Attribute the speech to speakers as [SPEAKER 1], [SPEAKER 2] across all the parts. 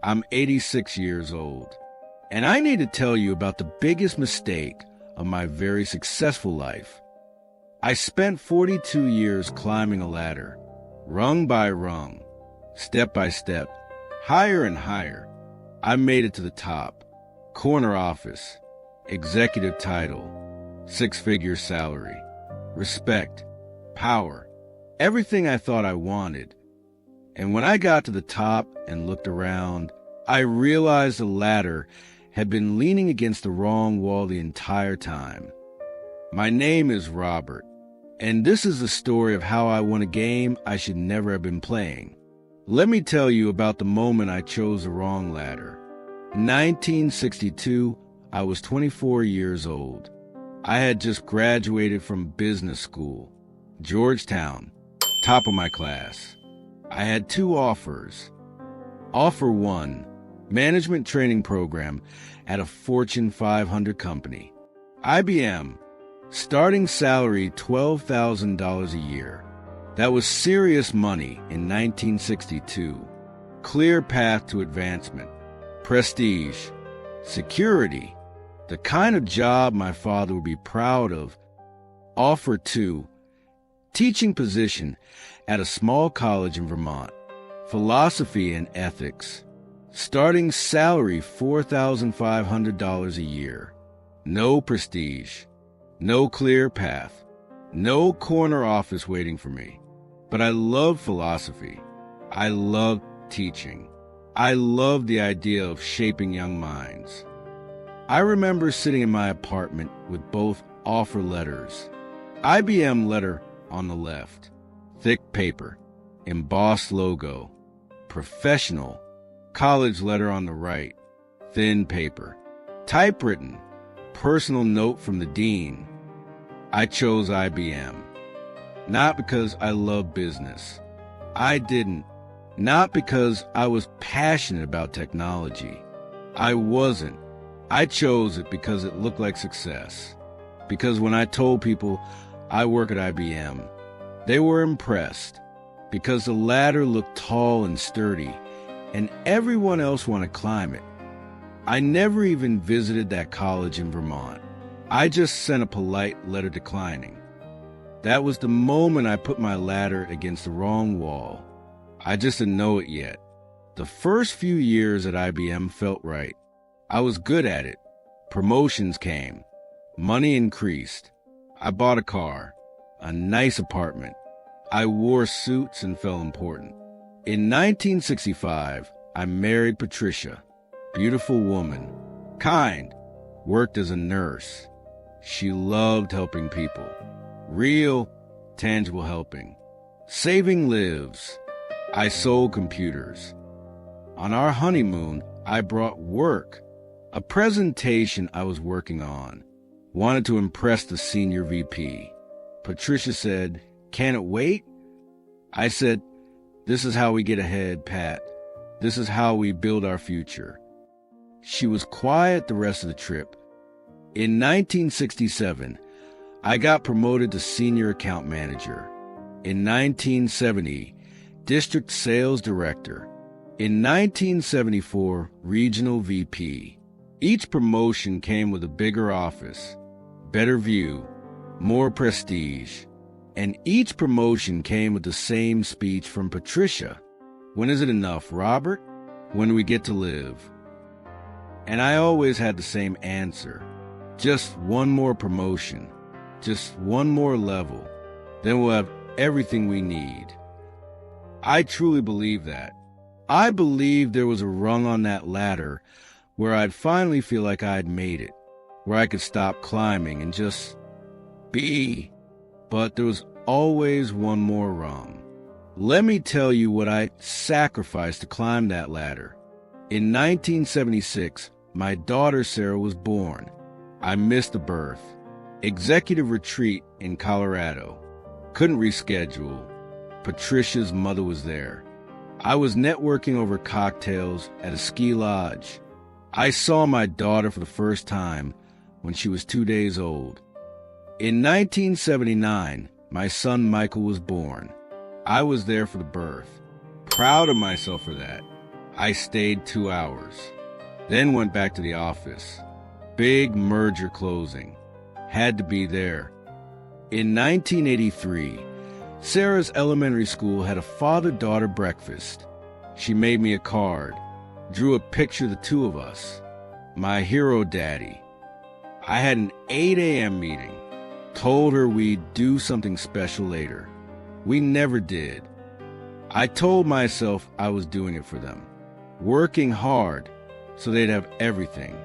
[SPEAKER 1] I'm 86 years old, and I need to tell you about the biggest mistake of my very successful life. I spent 42 years climbing a ladder, rung by rung, step by step, higher and higher. I made it to the top. Corner office, executive title, six-figure salary, respect, power, everything I thought I wanted. And when I got to the top and looked around, I realized the ladder had been leaning against the wrong wall the entire time. My name is Robert, and this is the story of how I won a game I should never have been playing. Let me tell you about the moment I chose the wrong ladder. In 1962, I was 24 years old. I had just graduated from business school, Georgetown, top of my class. I had two offers. Offer one, management training program at a Fortune 500 company. IBM, starting salary $12,000 a year. That was serious money in 1962. Clear path to advancement, prestige, security, the kind of job my father would be proud of. Offer two, teaching position at a small college in Vermont, philosophy and ethics. Starting salary $4,500 a year. No prestige, no clear path, no corner office waiting for me. But I loved philosophy. I loved teaching. I loved the idea of shaping young minds. I remember sitting in my apartment with both offer letters. IBM letter on the left, thick paper, embossed logo. Professional, college letter on the right, thin paper. Typewritten, personal note from the dean. I chose IBM. Not because I love business. I didn't. Not because I was passionate about technology. I wasn't. I chose it because it looked like success. Because when I told people I work at IBM, they were impressed. Because the ladder looked tall and sturdy, and everyone else wanted to climb it. I never even visited that college in Vermont. I just sent a polite letter declining. That was the moment I put my ladder against the wrong wall. I just didn't know it yet. The first few years at IBM felt right. I was good at it. Promotions came. Money increased. I bought a car, a nice apartment. I wore suits and felt important. In 1965, I married Patricia, beautiful woman, kind, worked as a nurse. She loved helping people, real, tangible helping, saving lives. I sold computers. On our honeymoon, I brought work, a presentation I was working on, wanted to impress the senior VP. Patricia said, "Can it wait?" I said, "This is how we get ahead, Pat. This is how we build our future." She was quiet the rest of the trip. In 1967, I got promoted to senior account manager. In 1970, district sales director. In 1974, regional VP. Each promotion came with a bigger office, better view, more prestige. And each promotion came with the same speech from Patricia. "When is it enough, Robert? When do we get to live?" And I always had the same answer. Just one more promotion. Just one more level. Then we'll have everything we need. I truly believe that. I believed there was a rung on that ladder where I'd finally feel like I'd made it, where I could stop climbing and just be. But there was always one more rung. Let me tell you what I sacrificed to climb that ladder. In 1976, my daughter Sarah was born. I missed the birth. Executive retreat in Colorado. Couldn't reschedule. Patricia's mother was there. I was networking over cocktails at a ski lodge. I saw my daughter for the first time when she was 2 days old. In 1979, my son Michael was born. I was there for the birth. Proud of myself for that. I stayed 2 hours, then went back to the office. Big merger closing. Had to be there. In 1983, Sarah's elementary school had a father-daughter breakfast. She made me a card, drew a picture of the two of us, my hero daddy. I had an 8 a.m. meeting, told her we'd do something special later. We never did. I told myself I was doing it for them, working hard so they'd have everything.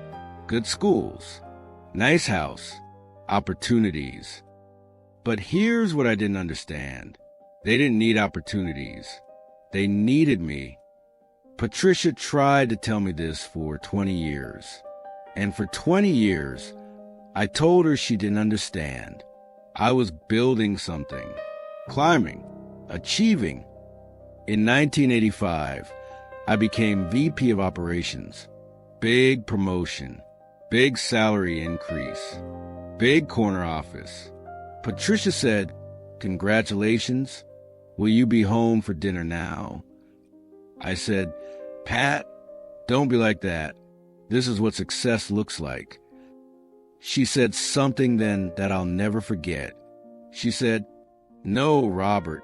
[SPEAKER 1] Good schools, nice house, opportunities. But here's what I didn't understand. They didn't need opportunities. They needed me. Patricia tried to tell me this for 20 years. And for 20 years, I told her she didn't understand. I was building something, climbing, achieving. In 1985, I became VP of Operations. Big promotion, big salary increase, big corner office. Patricia said, "Congratulations. Will you be home for dinner now?" I said, "Pat, don't be like that. This is what success looks like." She said something then that I'll never forget. She said, "No, Robert,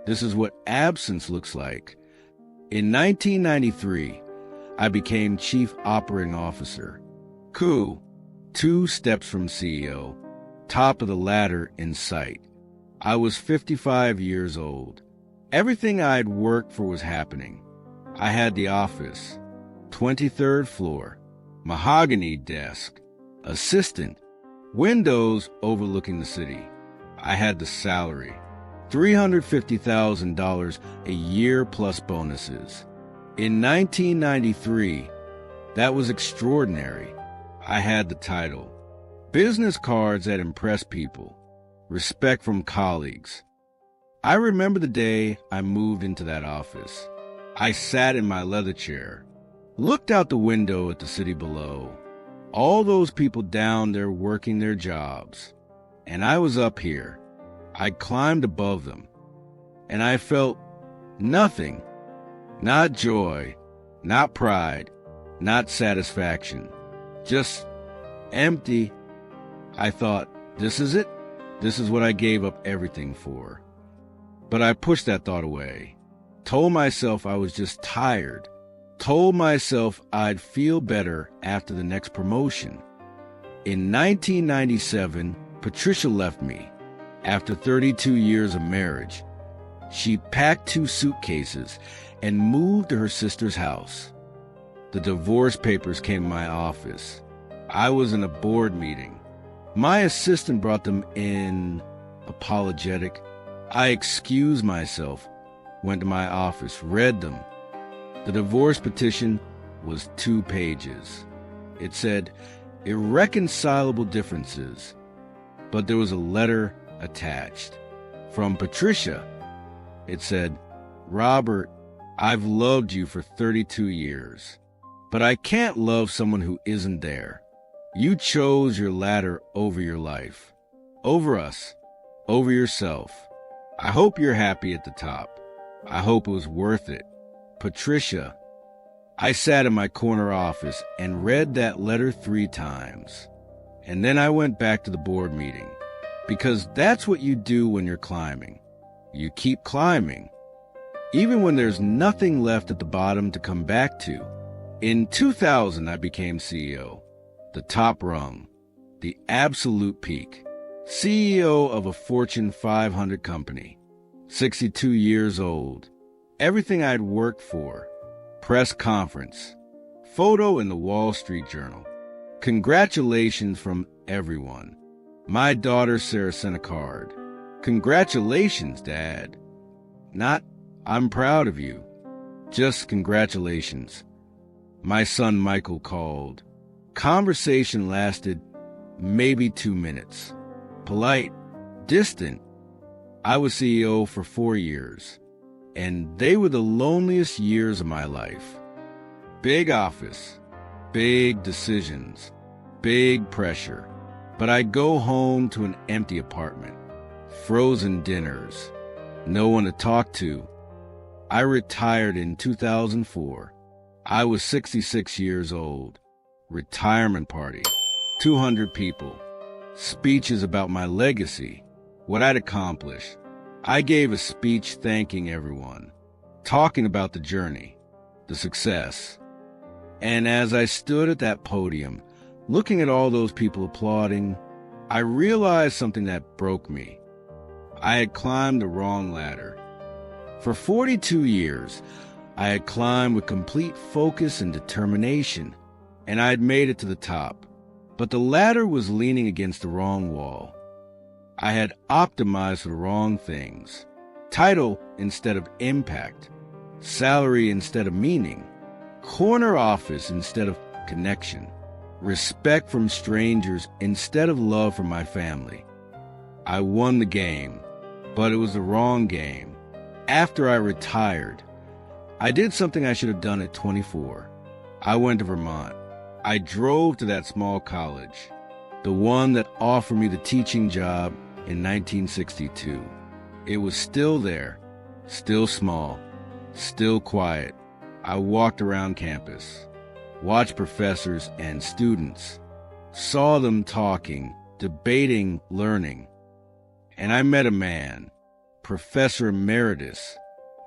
[SPEAKER 1] this is what absence looks like." In 1993, I became Chief Operating Officer. Coup, 2 steps from CEO, top of the ladder in sight. I was 55 years old. Everything I'd worked for was happening. I had the office, 23rd floor, mahogany desk, assistant, windows overlooking the city. I had the salary, $350,000 a year plus bonuses. In 1993, that was extraordinary. I had the title, business cards that impress people, respect from colleagues. I remember the day I moved into that office. I sat in my leather chair, looked out the window at the city below, all those people down there working their jobs, and I was up here. I climbed above them, and I felt nothing, not joy, not pride, not satisfaction, just empty. I thought, this is it? This is what I gave up everything for. But I pushed that thought away, told myself I was just tired, told myself I'd feel better after the next promotion. In 1997, Patricia left me. After 32 years of marriage, she packed 2 suitcases and moved to her sister's house. The divorce papers came to my office. I was in a board meeting. My assistant brought them in, apologetic. I excused myself, went to my office, read them. The divorce petition was 2 pages. It said, irreconcilable differences, but there was a letter attached. From Patricia, it said, Robert, I've loved you for 32 years, but I can't love someone who isn't there. You chose your ladder over your life, over us, over yourself. I hope you're happy at the top. I hope it was worth it. Patricia. I sat in my corner office and read that letter 3 times. And then I went back to the board meeting, because that's what you do when you're climbing. You keep climbing, even when there's nothing left at the bottom to come back to. In 2000, I became CEO, the top rung, the absolute peak, CEO of a Fortune 500 company, 62 years old. Everything I'd worked for, press conference, photo in the Wall Street Journal. Congratulations from everyone. My daughter Sarah sent a card. Congratulations, Dad. Not, I'm proud of you. Just congratulations. My son Michael called. Conversation lasted maybe 2 minutes. Polite, distant. I was CEO for 4 years, and they were the loneliest years of my life. Big office, big decisions, big pressure. But I go home to an empty apartment, frozen dinners, no one to talk to. I retired in 2004. I was 66 years old. Retirement party. 200 people. Speeches about my legacy, what I'd accomplished. I gave a speech thanking everyone, talking about the journey, the success. And as I stood at that podium, looking at all those people applauding, I realized something that broke me. I had climbed the wrong ladder. For 42 years, I had climbed with complete focus and determination, and I had made it to the top. But the ladder was leaning against the wrong wall. I had optimized for the wrong things. Title instead of impact. Salary instead of meaning. Corner office instead of connection. Respect from strangers instead of love from my family. I won the game, but it was the wrong game. After I retired, I did something I should have done at 24. I went to Vermont. I drove to that small college, the one that offered me the teaching job in 1962. It was still there, still small, still quiet. I walked around campus, watched professors and students, saw them talking, debating, learning. And I met a man, Professor Emeritus.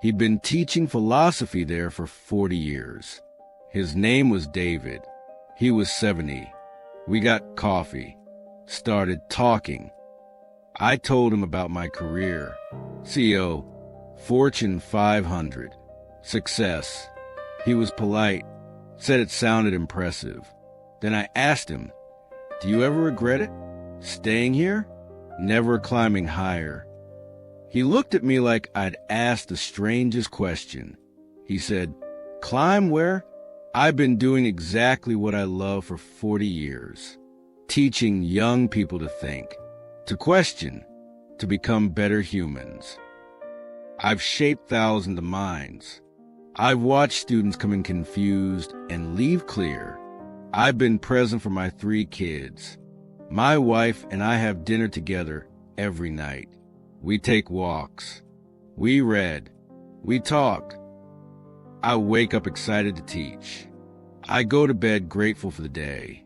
[SPEAKER 1] He'd been teaching philosophy there for 40 years. His name was David. He was 70. We got coffee, started talking. I told him about my career, CEO, Fortune 500, success. He was polite, said it sounded impressive. Then I asked him, "Do you ever regret it? Staying here? Never climbing higher?" He looked at me like I'd asked the strangest question. He said, "Climb where? I've been doing exactly what I love for 40 years, teaching young people to think, to question, to become better humans. I've shaped thousands of minds. I've watched students come in confused and leave clear. I've been present for my 3 kids. My wife and I have dinner together every night. We take walks. We read. We talk. I wake up excited to teach. I go to bed grateful for the day."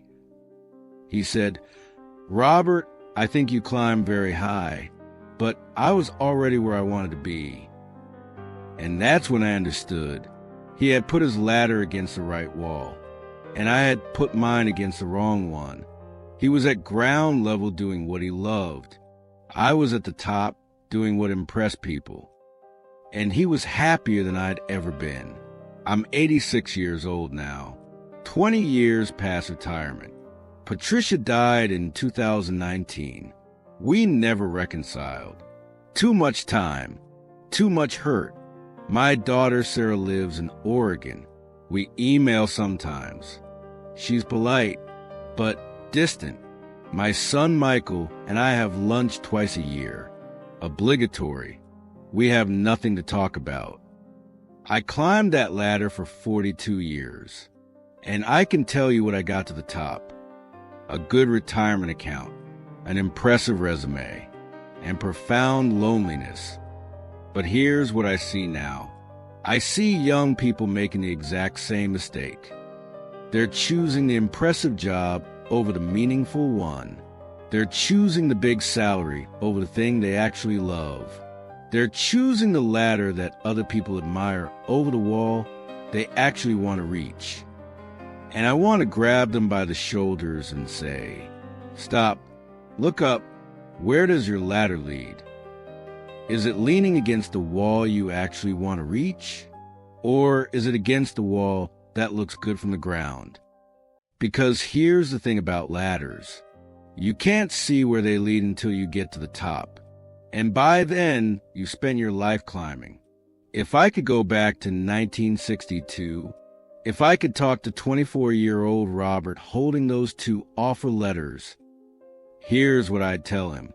[SPEAKER 1] He said, "Robert, I think you climbed very high, but I was already where I wanted to be." And that's when I understood. He had put his ladder against the right wall, and I had put mine against the wrong one. He was at ground level doing what he loved. I was at the top doing what impressed people. And he was happier than I'd ever been. I'm 86 years old now, 20 years past retirement. Patricia died in 2019. We never reconciled. Too much time, too much hurt. My daughter Sarah lives in Oregon. We email sometimes. She's polite, but distant. My son Michael and I have lunch twice a year. Obligatory. We have nothing to talk about. I climbed that ladder for 42 years, and I can tell you what I got to the top. A good retirement account, an impressive resume, and profound loneliness. But here's what I see now. I see young people making the exact same mistake. They're choosing the impressive job over the meaningful one. They're choosing the big salary over the thing they actually love. They're choosing the ladder that other people admire over the wall they actually want to reach. And I want to grab them by the shoulders and say, "Stop, look up. Where does your ladder lead? Is it leaning against the wall you actually want to reach? Or is it against the wall that looks good from the ground?" Because here's the thing about ladders. You can't see where they lead until you get to the top. And by then, you spend your life climbing. If I could go back to 1962, if I could talk to 24-year-old Robert holding those 2 offer letters, here's what I'd tell him.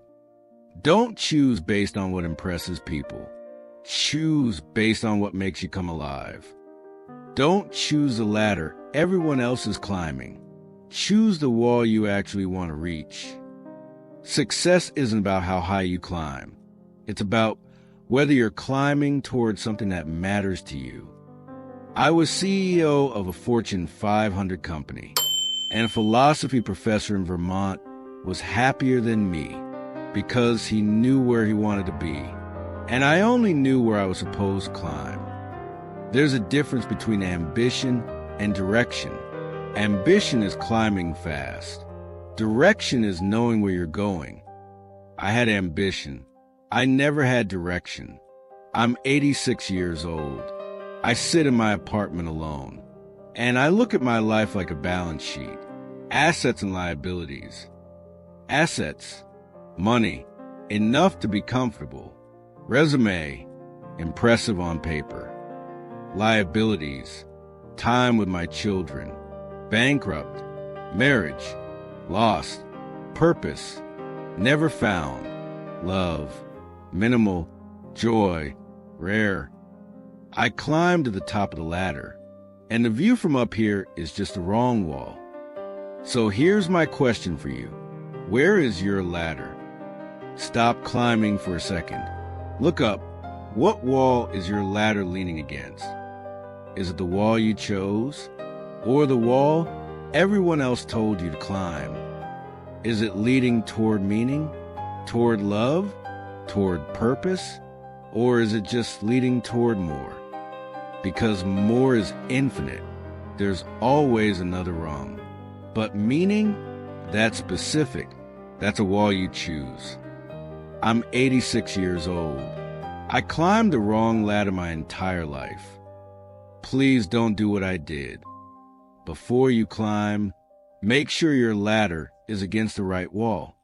[SPEAKER 1] Don't choose based on what impresses people. Choose based on what makes you come alive. Don't choose the ladder everyone else is climbing. Choose the wall you actually want to reach. Success isn't about how high you climb. It's about whether you're climbing towards something that matters to you. I was CEO of a Fortune 500 company, and a philosophy professor in Vermont was happier than me because he knew where he wanted to be, and I only knew where I was supposed to climb. There's a difference between ambition and direction. Ambition is climbing fast. Direction is knowing where you're going. I had ambition. I never had direction. I'm 86 years old. I sit in my apartment alone, and I look at my life like a balance sheet. Assets and liabilities. Assets, money, enough to be comfortable. Resume, impressive on paper. Liabilities, time with my children. Bankrupt, marriage, lost, purpose, never found, love, minimal, joy, rare. I climbed to the top of the ladder, and the view from up here is just the wrong wall. So here's my question for you. Where is your ladder? Stop climbing for a second. Look up. What wall is your ladder leaning against? Is it the wall you chose? Or the wall everyone else told you to climb? Is it leading toward meaning? Toward love? Toward purpose? Or is it just leading toward more? Because more is infinite. There's always another rung. But meaning, that's specific. That's a wall you choose. I'm 86 years old. I climbed the wrong ladder my entire life. Please don't do what I did. Before you climb, make sure your ladder is against the right wall.